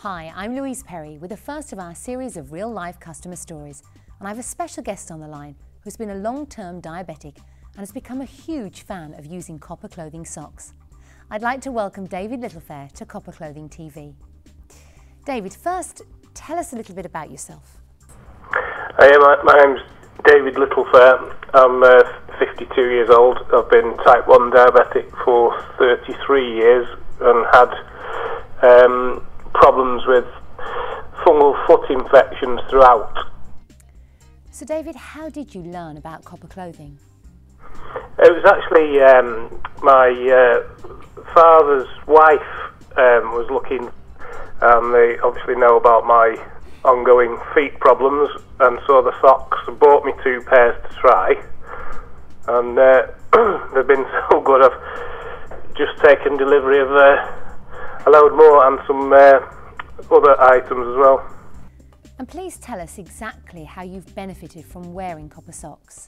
Hi, I'm Louise Perry with the first of our series of real-life customer stories, and I have a special guest on the line who's been a long-term diabetic and has become a huge fan of using Copper Clothing socks. I'd like to welcome David Littlefair to Copper Clothing TV. David, first, tell us a little bit about yourself. My name's David Littlefair. I'm 52 years old. I've been type 1 diabetic for 33 years and had problems with fungal foot infections throughout. So David, how did you learn about Copper Clothing? It was actually my father's wife was looking, they obviously know about my ongoing feet problems, and saw the socks and bought me 2 pairs to try, and they've been so good. I've just taken delivery of a load more and some other items as well. And please tell us exactly how you've benefited from wearing copper socks.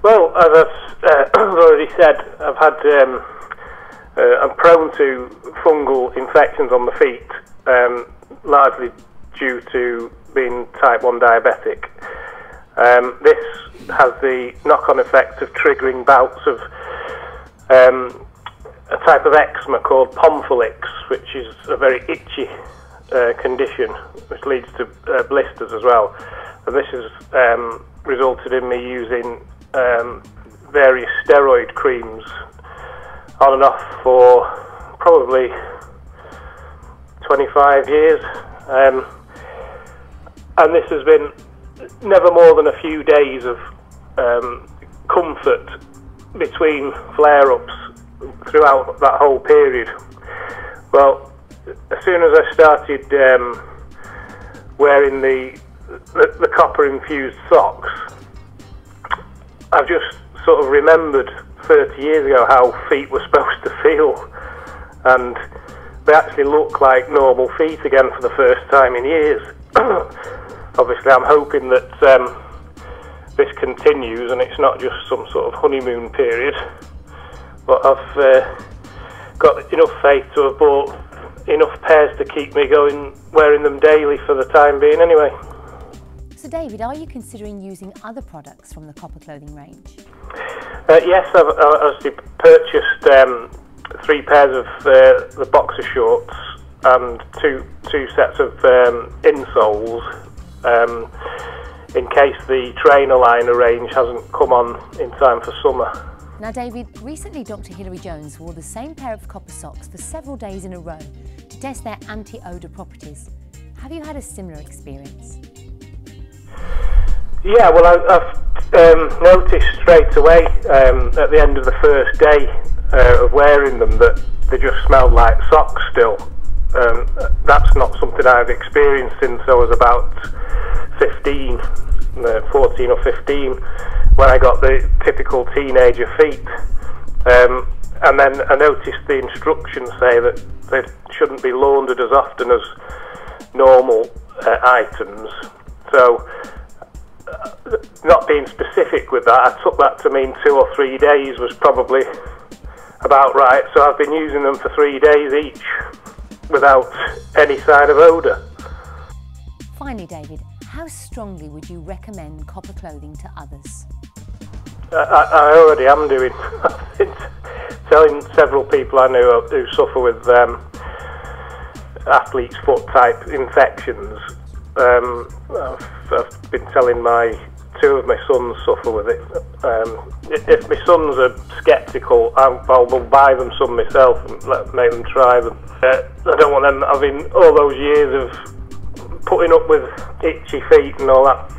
Well, as I've already said, I've had I'm prone to fungal infections on the feet, largely due to being type 1 diabetic. This has the knock-on effect of triggering bouts of a type of eczema called Pompholyx, which is a very itchy condition, which leads to blisters as well. And this has resulted in me using various steroid creams on and off for probably 25 years. And this has been never more than a few days of comfort between flare-ups throughout that whole period. Well, as soon as I started wearing the copper-infused socks, I've just sort of remembered 30 years ago how feet were supposed to feel, and they actually look like normal feet again for the first time in years. Obviously, I'm hoping that this continues and it's not just some sort of honeymoon period, but I've got enough faith to have bought enough pairs to keep me going, wearing them daily for the time being anyway. So David, are you considering using other products from the Copper Clothing range? Yes, I've actually purchased 3 pairs of the boxer shorts and two sets of insoles in case the trainer liner range hasn't come on in time for summer. Now David, recently Dr. Hilary Jones wore the same pair of copper socks for several days in a row to test their anti-odour properties. Have you had a similar experience? Yeah, well, I've noticed straight away at the end of the first day of wearing them that they just smelled like socks still. That's not something I've experienced since I was about 14 or 15, when I got the typical teenager feet. And then I noticed the instructions say that they shouldn't be laundered as often as normal items. So, not being specific with that, I took that to mean 2 or 3 days was probably about right. So I've been using them for 3 days each without any sign of odour. Finally, David, how strongly would you recommend Copper Clothing to others? I already am doing. I've been telling several people I know who suffer with athlete's foot type infections. I've been telling 2 of my sons suffer with it. If my sons are sceptical, I will buy them some myself and make them try them. I don't want them having all those years of putting up with itchy feet and all that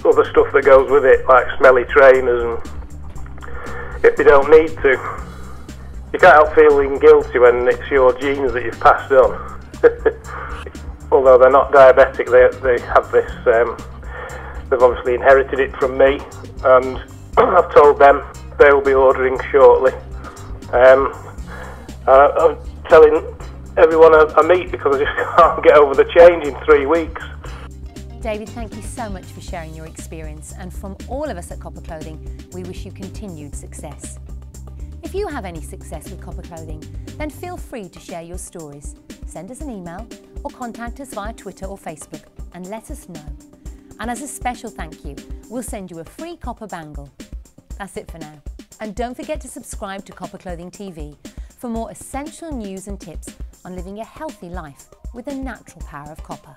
other stuff that goes with it, like smelly trainers, and if they don't need to. You can't help feeling guilty when it's your genes that you've passed on. Although they're not diabetic, they have this, they've obviously inherited it from me, and I've told them they will be ordering shortly. I'm telling everyone I meet because I just can't get over the change in 3 weeks. David, thank you so much for sharing your experience, and from all of us at Copper Clothing, we wish you continued success. If you have any success with Copper Clothing, then feel free to share your stories. send us an email or contact us via Twitter or Facebook and let us know. And as a special thank you, we'll send you a free copper bangle. That's it for now. And don't forget to subscribe to Copper Clothing TV for more essential news and tips on living a healthy life with the natural power of copper.